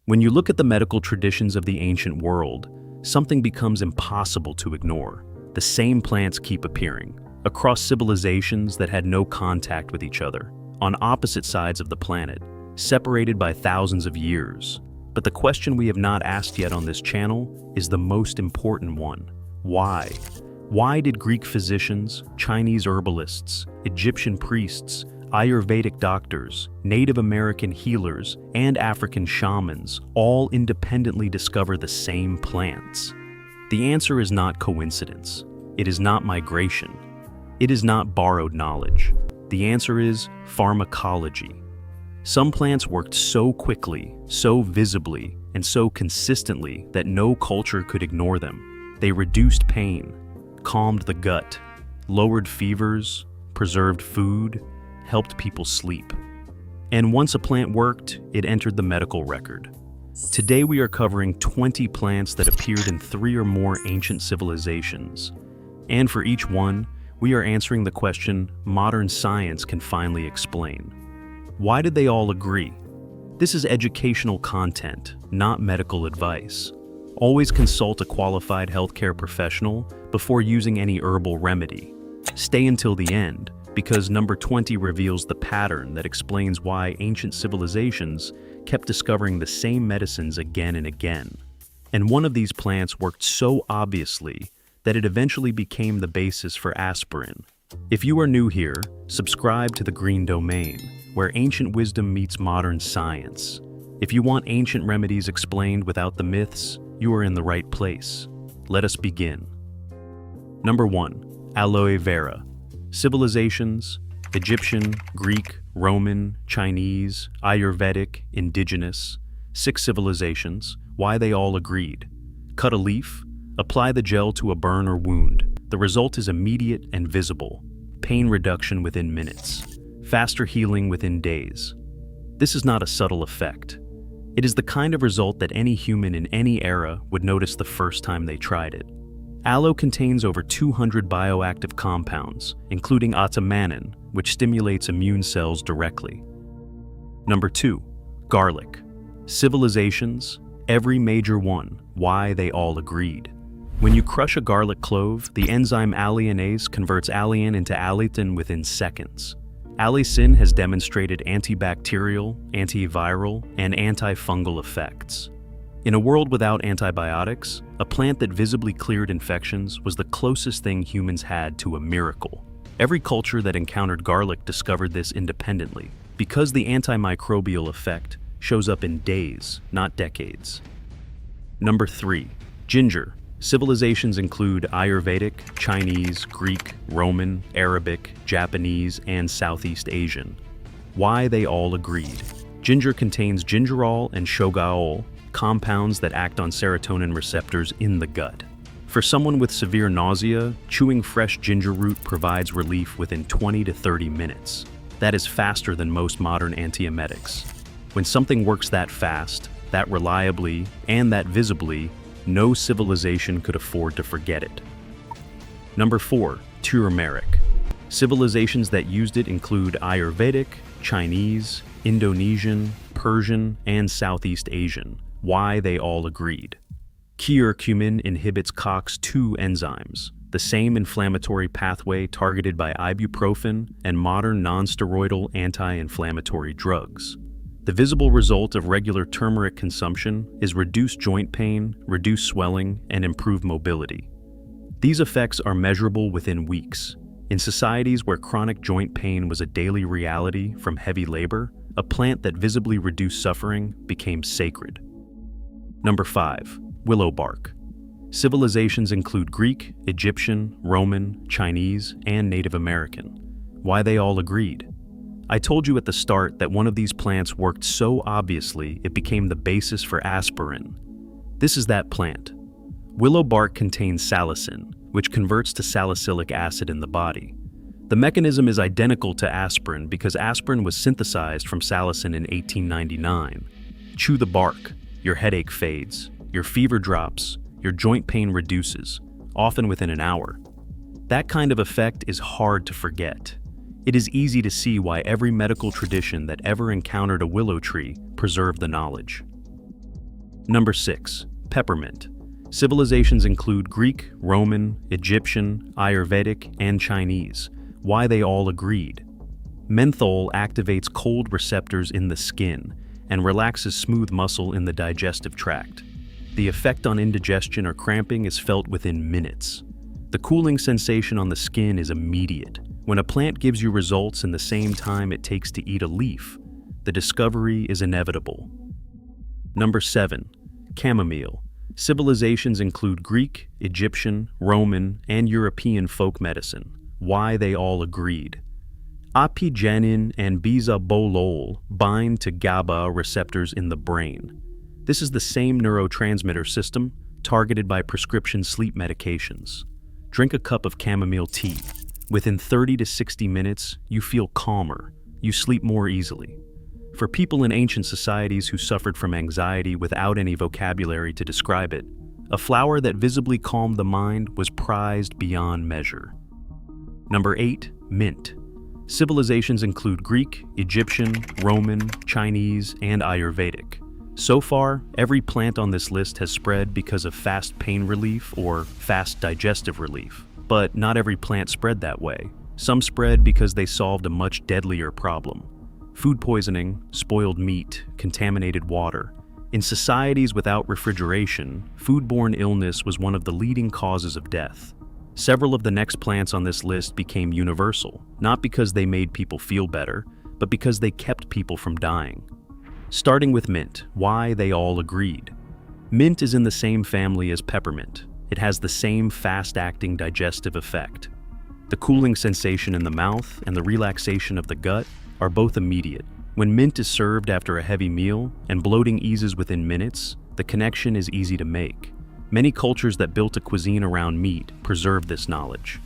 When you look at the medical traditions of the ancient world, something becomes impossible to ignore. The same plants keep appearing, across civilizations that had no contact with each other, on opposite sides of the planet, separated by thousands of years. But the question we have not asked yet on this channel is the most important one. Why? Why did Greek physicians, Chinese herbalists, Egyptian priests, Ayurvedic doctors, Native American healers, and African shamans all independently discover the same plants? The answer is not coincidence. It is not migration. It is not borrowed knowledge. The answer is pharmacology. Some plants worked so quickly, so visibly, and so consistently that no culture could ignore them. They reduced pain, calmed the gut, lowered fevers, preserved food, helped people sleep. And once a plant worked, it entered the medical record. Today we are covering 20 plants that appeared in 3 or more ancient civilizations. And for each one, we are answering the question modern science can finally explain. Why did they all agree? This is educational content, not medical advice. Always consult a qualified healthcare professional before using any herbal remedy. Stay until the end, because number 20 reveals the pattern that explains why ancient civilizations kept discovering the same medicines again and again. And one of these plants worked so obviously that it eventually became the basis for aspirin. If you are new here, subscribe to the Green Domain, where ancient wisdom meets modern science. If you want ancient remedies explained without the myths, you are in the right place. Let us begin. Number 1. Aloe vera. Civilizations: Egyptian, Greek, Roman, Chinese, Ayurvedic, indigenous. 6 civilizations. Why they all agreed. Cut a leaf, apply the gel to a burn or wound. The result is immediate and visible. Pain reduction within minutes. Faster healing within days. This is not a subtle effect. It is the kind of result that any human in any era would notice the first time they tried it. Aloe contains over 200 bioactive compounds, including atamanin, which stimulates immune cells directly. Number 2. Garlic. Civilizations: every major one. Why they all agreed. When you crush a garlic clove, the enzyme alliinase converts allicin into allicin within seconds. Allicin has demonstrated antibacterial, antiviral, and antifungal effects. In a world without antibiotics, a plant that visibly cleared infections was the closest thing humans had to a miracle. Every culture that encountered garlic discovered this independently, because the antimicrobial effect shows up in days, not decades. Number 3. Ginger. Civilizations include Ayurvedic, Chinese, Greek, Roman, Arabic, Japanese, and Southeast Asian. Why they all agreed. Ginger contains gingerol and shogaol, compounds that act on serotonin receptors in the gut. For someone with severe nausea, chewing fresh ginger root provides relief within 20 to 30 minutes. That is faster than most modern antiemetics. When something works that fast, that reliably, and that visibly, no civilization could afford to forget it. Number 4. Turmeric. Civilizations that used it include Ayurvedic, Chinese, Indonesian, Persian, and Southeast Asian. Why they all agreed. Cumin inhibits COX-2 enzymes, the same inflammatory pathway targeted by ibuprofen and modern non-steroidal anti-inflammatory drugs. The visible result of regular turmeric consumption is reduced joint pain, reduced swelling, and improved mobility. These effects are measurable within weeks. In societies where chronic joint pain was a daily reality from heavy labor, a plant that visibly reduced suffering became sacred. Number 5. Willow bark. Civilizations include Greek, Egyptian, Roman, Chinese, and Native American. Why they all agreed. I told you at the start that one of these plants worked so obviously it became the basis for aspirin. This is that plant. Willow bark contains salicin, which converts to salicylic acid in the body. The mechanism is identical to aspirin because aspirin was synthesized from salicin in 1899. Chew the bark, your headache fades, your fever drops, your joint pain reduces, often within an hour. That kind of effect is hard to forget. It is easy to see why every medical tradition that ever encountered a willow tree preserved the knowledge. Number 6. Peppermint. Civilizations include Greek, Roman, Egyptian, Ayurvedic, and Chinese. Why they all agreed. Menthol activates cold receptors in the skin and relaxes smooth muscle in the digestive tract. The effect on indigestion or cramping is felt within minutes. The cooling sensation on the skin is immediate. When a plant gives you results in the same time it takes to eat a leaf, the discovery is inevitable. Number 7. Chamomile. Civilizations include Greek, Egyptian, Roman, and European folk medicine. Why they all agreed. Apigenin and bisabolol bind to GABA receptors in the brain. This is the same neurotransmitter system targeted by prescription sleep medications. Drink a cup of chamomile tea. Within 30 to 60 minutes, you feel calmer. You sleep more easily. For people in ancient societies who suffered from anxiety without any vocabulary to describe it, a flower that visibly calmed the mind was prized beyond measure. Number 8. Mint. Civilizations include Greek, Egyptian, Roman, Chinese, and Ayurvedic. So far, every plant on this list has spread because of fast pain relief or fast digestive relief. But not every plant spread that way. Some spread because they solved a much deadlier problem. Food poisoning, spoiled meat, contaminated water. In societies without refrigeration, foodborne illness was one of the leading causes of death. Several of the next plants on this list became universal, not because they made people feel better, but because they kept people from dying. Starting with mint, why they all agreed. Mint is in the same family as peppermint. It has the same fast-acting digestive effect. The cooling sensation in the mouth and the relaxation of the gut are both immediate. When mint is served after a heavy meal and bloating eases within minutes, the connection is easy to make. Many cultures that built a cuisine around meat preserve this knowledge.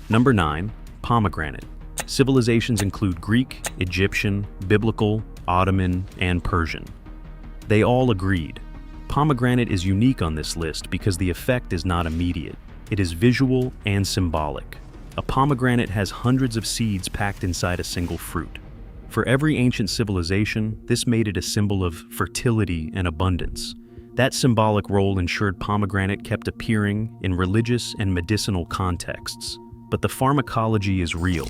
Number 9. Pomegranate. Civilizations include Greek, Egyptian, Biblical, Ottoman, and Persian. They all agreed. Pomegranate is unique on this list because the effect is not immediate. It is visual and symbolic. A pomegranate has hundreds of seeds packed inside a single fruit. For every ancient civilization, this made it a symbol of fertility and abundance. That symbolic role ensured pomegranate kept appearing in religious and medicinal contexts. But the pharmacology is real.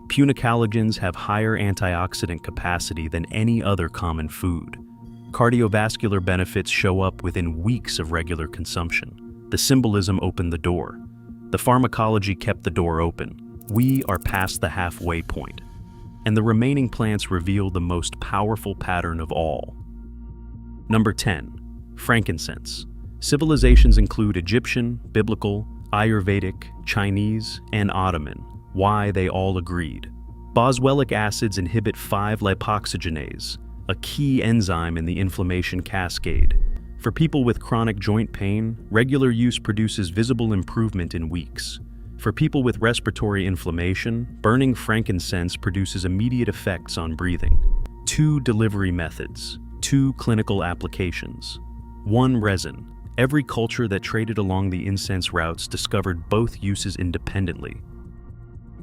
Punicalagins have higher antioxidant capacity than any other common food. Cardiovascular benefits show up within weeks of regular consumption. The symbolism opened the door. The pharmacology kept the door open. We are past the halfway point. And the remaining plants reveal the most powerful pattern of all. Number 10. Frankincense. Civilizations include Egyptian, Biblical, Ayurvedic, Chinese, and Ottoman. Why they all agreed. Boswellic acids inhibit 5-lipoxygenase, a key enzyme in the inflammation cascade. For people with chronic joint pain, regular use produces visible improvement in weeks. For people with respiratory inflammation, burning frankincense produces immediate effects on breathing. 2 delivery methods, 2 clinical applications. 1 resin. Every culture that traded along the incense routes discovered both uses independently.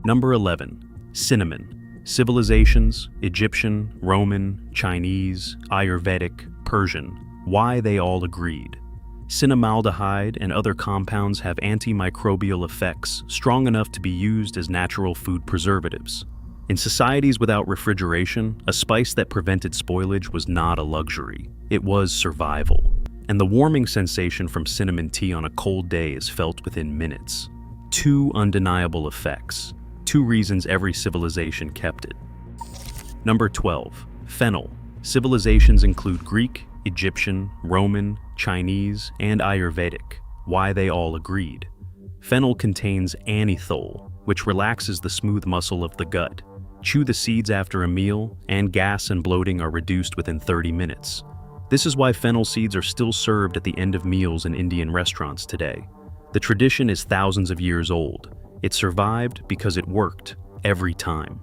Number 11. Cinnamon. Civilizations, Egyptian, Roman, Chinese, Ayurvedic, Persian. Why they all agreed. Cinnamaldehyde and other compounds have antimicrobial effects strong enough to be used as natural food preservatives. In societies without refrigeration, a spice that prevented spoilage was not a luxury. It was survival. And the warming sensation from cinnamon tea on a cold day is felt within minutes. 2 undeniable effects. 2 reasons every civilization kept it. Number 12. Fennel. Civilizations include Greek, Egyptian, Roman, Chinese, and Ayurvedic. Why they all agreed. Fennel contains anethol, which relaxes the smooth muscle of the gut. Chew the seeds after a meal, and gas and bloating are reduced within 30 minutes. This is why fennel seeds are still served at the end of meals in Indian restaurants today. The tradition is thousands of years old. It survived because it worked every time.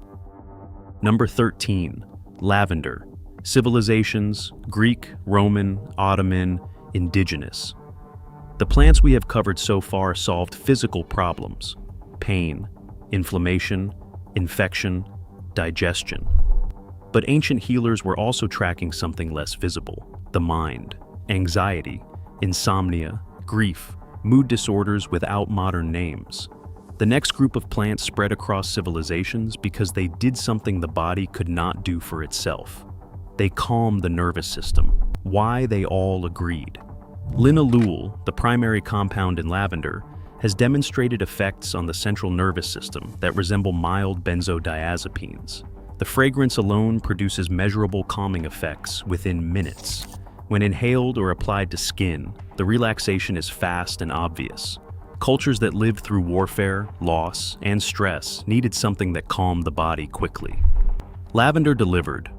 Number 13. Lavender. Civilizations, Greek, Roman, Ottoman, indigenous. The plants we have covered so far solved physical problems: pain, inflammation, infection, digestion. But ancient healers were also tracking something less visible: the mind. anxiety, insomnia, grief, mood disorders without modern names. The next group of plants spread across civilizations because they did something the body could not do for itself. They calmed the nervous system. Why they all agreed. Linalool, the primary compound in lavender, has demonstrated effects on the central nervous system that resemble mild benzodiazepines. The fragrance alone produces measurable calming effects within minutes. When inhaled or applied to skin, the relaxation is fast and obvious. Cultures that lived through warfare, loss, and stress needed something that calmed the body quickly. Lavender delivered.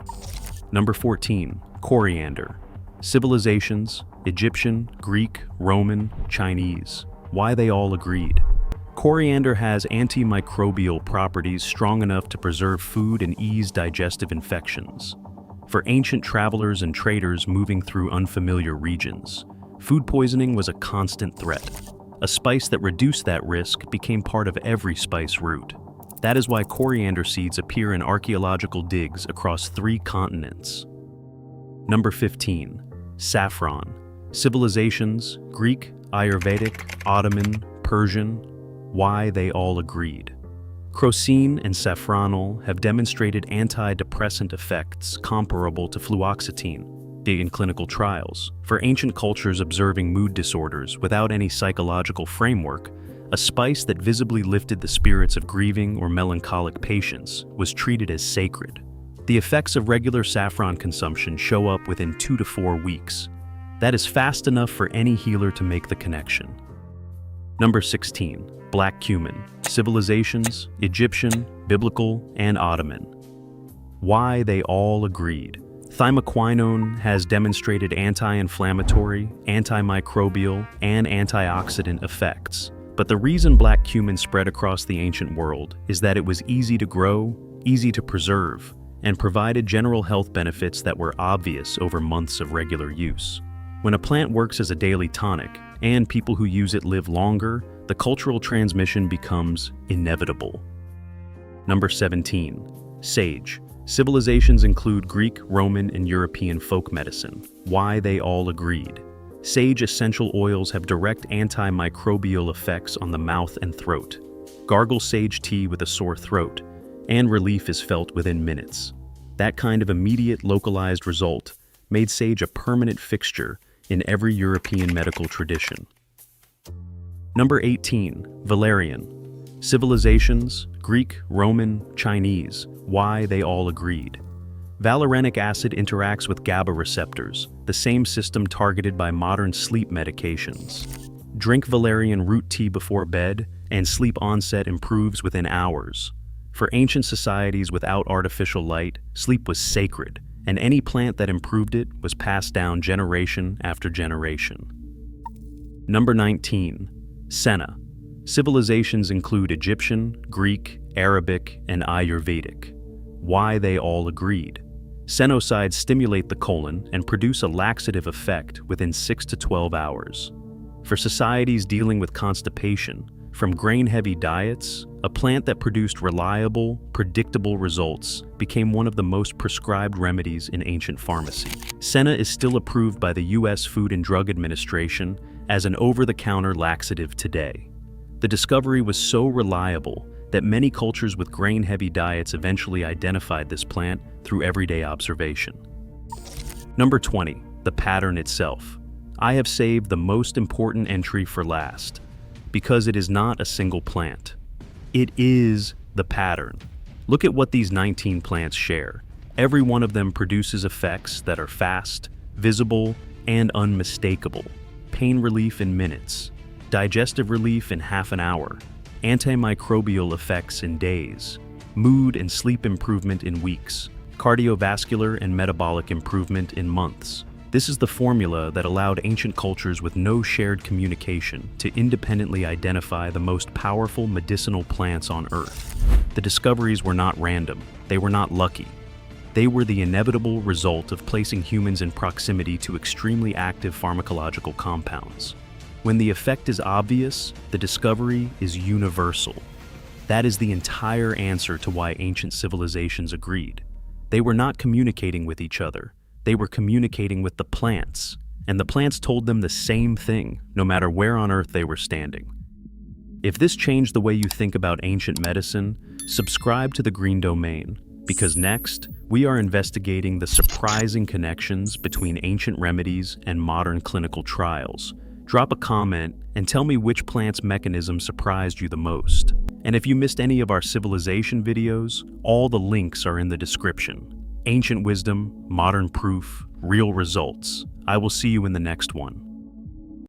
Number 14, coriander. Civilizations, Egyptian, Greek, Roman, Chinese. Why they all agreed. Coriander has antimicrobial properties strong enough to preserve food and ease digestive infections. For ancient travelers and traders moving through unfamiliar regions, food poisoning was a constant threat. A spice that reduced that risk became part of every spice route. That is why coriander seeds appear in archaeological digs across 3 continents. Number 15, saffron. Civilizations, Greek, Ayurvedic, Ottoman, Persian. Why they all agreed. Crocin and safranal have demonstrated antidepressant effects comparable to fluoxetine in clinical trials. For ancient cultures observing mood disorders without any psychological framework, a spice that visibly lifted the spirits of grieving or melancholic patients was treated as sacred. The effects of regular saffron consumption show up within 2 to 4 weeks. That is fast enough for any healer to make the connection. Number 16, black cumin. Civilizations, Egyptian, Biblical, and Ottoman. Why they all agreed. Thymoquinone has demonstrated anti-inflammatory, antimicrobial, and antioxidant effects. But the reason black cumin spread across the ancient world is that it was easy to grow, easy to preserve, and provided general health benefits that were obvious over months of regular use. When a plant works as a daily tonic, and people who use it live longer, the cultural transmission becomes inevitable. Number 17, sage. Civilizations include Greek, Roman, and European folk medicine. Why they all agreed. Sage essential oils have direct antimicrobial effects on the mouth and throat. Gargle sage tea with a sore throat, and relief is felt within minutes. That kind of immediate localized result made sage a permanent fixture in every European medical tradition. Number 18, valerian. Civilizations, Greek, Roman, Chinese. Why they all agreed. Valerianic acid interacts with GABA receptors, the same system targeted by modern sleep medications. Drink valerian root tea before bed, and sleep onset improves within hours. For ancient societies without artificial light, sleep was sacred, and any plant that improved it was passed down generation after generation. Number 19, senna. Civilizations include Egyptian, Greek, Arabic, and Ayurvedic. Why they all agreed. Senosides stimulate the colon and produce a laxative effect within 6 to 12 hours. For societies dealing with constipation, from grain-heavy diets, a plant that produced reliable, predictable results became one of the most prescribed remedies in ancient pharmacy. Senna is still approved by the U.S. Food and Drug Administration as an over-the-counter laxative today. The discovery was so reliable that many cultures with grain-heavy diets eventually identified this plant through everyday observation. Number 20, the pattern itself. I have saved the most important entry for last, because it is not a single plant. It is the pattern. Look at what these 19 plants share. Every one of them produces effects that are fast, visible, and unmistakable. Pain relief in minutes, digestive relief in half an hour, antimicrobial effects in days, mood and sleep improvement in weeks, cardiovascular and metabolic improvement in months. This is the formula that allowed ancient cultures with no shared communication to independently identify the most powerful medicinal plants on Earth. The discoveries were not random. They were not lucky. They were the inevitable result of placing humans in proximity to extremely active pharmacological compounds. When the effect is obvious, the discovery is universal. That is the entire answer to why ancient civilizations agreed. They were not communicating with each other. They were communicating with the plants. and the plants told them the same thing, no matter where on Earth they were standing. If this changed the way you think about ancient medicine, subscribe to the Green Domain, because next, we are investigating the surprising connections between ancient remedies and modern clinical trials. Drop a comment and tell me which plant's mechanism surprised you the most. And if you missed any of our civilization videos, all the links are in the description. Ancient wisdom, modern proof, real results. I will see you in the next one.